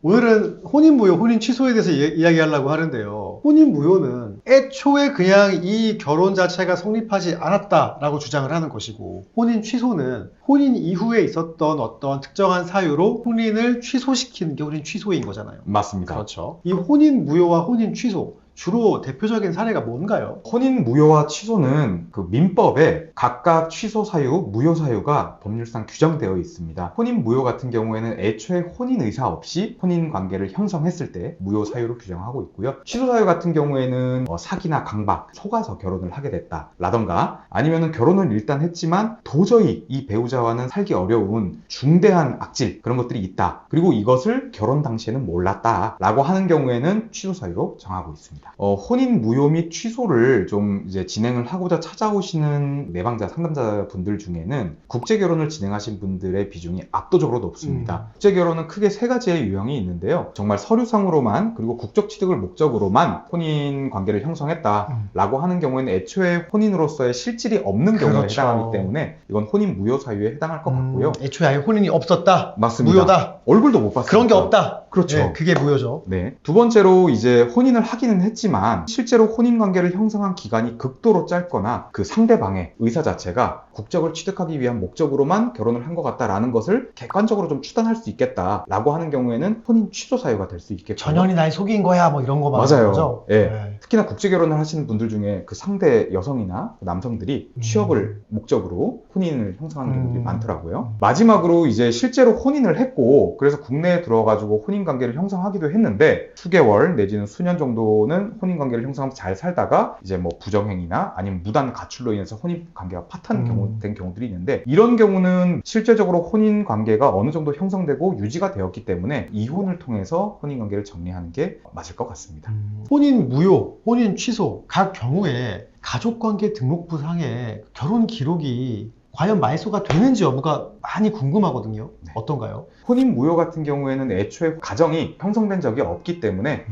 오늘은 혼인무효, 혼인 취소에 대해서 이야기하려고 하는데요. 혼인무효는 애초에 그냥 이 결혼 자체가 성립하지 않았다라고 주장을 하는 것이고, 혼인 취소는 혼인 이후에 있었던 어떤 특정한 사유로 혼인을 취소시키는 게 혼인 취소인 거잖아요. 맞습니다. 그렇죠. 이 혼인무효와 혼인 취소, 주로 대표적인 사례가 뭔가요? 혼인 무효와 취소는 그 민법에 각각 취소 사유, 무효 사유가 법률상 규정되어 있습니다. 혼인 무효 같은 경우에는 애초에 혼인 의사 없이 혼인 관계를 형성했을 때 무효 사유로 규정하고 있고요. 취소 사유 같은 경우에는 사기나 강박, 속아서 결혼을 하게 됐다 라던가, 아니면은 결혼을 일단 했지만 도저히 이 배우자와는 살기 어려운 중대한 악질, 그런 것들이 있다. 그리고 이것을 결혼 당시에는 몰랐다 라고 하는 경우에는 취소 사유로 정하고 있습니다. 혼인 무효 및 취소를 좀 이제 진행을 하고자 찾아오시는 내방자, 상담자 분들 중에는 국제 결혼을 진행하신 분들의 비중이 압도적으로 높습니다. 국제 결혼은 크게 세 가지의 유형이 있는데요. 정말 서류상으로만, 그리고 국적 취득을 목적으로만 혼인 관계를 형성했다라고 하는 경우에는 애초에 혼인으로서의 실질이 없는 경우에 그렇죠. 해당하기 때문에 이건 혼인 무효 사유에 해당할 것 같고요. 애초에 아예 혼인이 없었다. 맞습니다. 무효다. 얼굴도 못 봤습니다. 그런 게 없다. 그렇죠. 네, 그게 무효죠. 네. 두 번째로 이제 혼인을 하기는 했지만 실제로 혼인 관계를 형성한 기간이 극도로 짧거나 그 상대방의 의사 자체가 국적을 취득하기 위한 목적으로만 결혼을 한 것 같다라는 것을 객관적으로 좀 추단할 수 있겠다라고 하는 경우에는 혼인 취소 사유가 될 수 있겠고요. 전현이 날 속인 거야, 뭐 이런 거 말하는 맞아요. 거죠. 예. 네. 특히나 국제 결혼을 하시는 분들 중에 그 상대 여성이나 남성들이 취업을 목적으로 혼인을 형성하는 경우들이 많더라고요. 마지막으로 이제 실제로 혼인을 했고 그래서 국내에 들어가지고 혼인 관계를 형성하기도 했는데 수개월 내지는 수년 정도는 혼인 관계를 형성하면서 잘 살다가 이제 뭐 부정행위나 아니면 무단 가출로 인해서 혼인 관계가 파탄된 경우들이 있는데, 이런 경우는 실제적으로 혼인 관계가 어느 정도 형성되고 유지가 되었기 때문에 이혼을 통해서 혼인 관계를 정리하는 게 맞을 것 같습니다. 혼인 무효, 혼인 취소 각 경우에 가족관계 등록부상에 결혼 기록이 과연 말소가 되는지 여부가 많이 궁금하거든요. 네. 어떤가요? 혼인 무효 같은 경우에는 애초에 가정이 형성된 적이 없기 때문에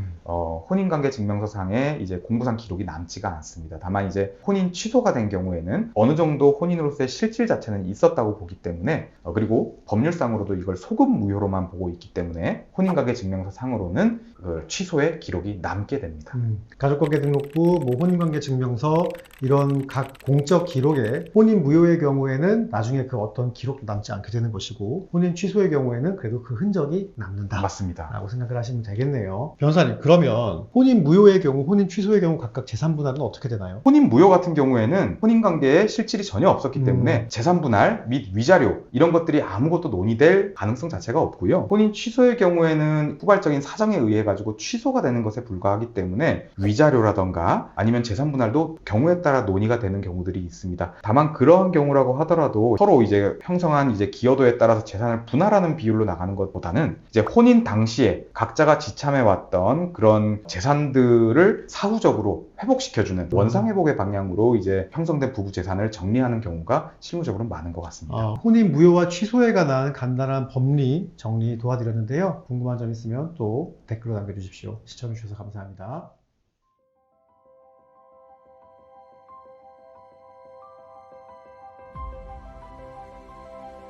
혼인관계 증명서상에 이제 공부상 기록이 남지가 않습니다. 다만 이제 혼인 취소가 된 경우에는 어느 정도 혼인으로서의 실질 자체는 있었다고 보기 때문에 그리고 법률상으로도 이걸 소급 무효로만 보고 있기 때문에 혼인관계 증명서상으로는 그 취소의 기록이 남게 됩니다. 가족관계 등록부, 뭐 혼인관계 증명서 이런 각 공적 기록에 혼인 무효의 경우에는 나중에 그 어떤 기록도 남지 않게 되는 것이고, 혼인 취소의 경우에는 그래도 그 흔적이 남는다. 맞습니다. 라고 생각을 하시면 되겠네요. 변호사님, 그러면 혼인 무효의 경우, 혼인 취소의 경우 각각 재산 분할은 어떻게 되나요? 혼인 무효 같은 경우에는 혼인관계에 실질이 전혀 없었기 때문에 재산 분할 및 위자료 이런 것들이 아무것도 논의될 가능성 자체가 없고요. 혼인 취소의 경우에는 후발적인 사정에 의해 가지고 취소가 되는 것에 불과하기 때문에 위자료라던가 아니면 재산 분할도 경우에 따라 논의가 되는 경우들이 있습니다. 다만 그러한 경우라고 하더라도 서로 이제 형성한 이제 기여도에 따라서 재산을 분할하는 비율로 나가는 것보다는 이제 혼인 당시에 각자가 지참해왔던 그런 재산들을 사후적으로 회복시켜주는 원상회복의 방향으로 이제 형성된 부부 재산을 정리하는 경우가 실무적으로 많은 것 같습니다. 혼인 무효와 취소에 관한 간단한 법리 정리 도와드렸는데요. 궁금한 점 있으면 또 댓글로 남겨주십시오. 시청해주셔서 감사합니다.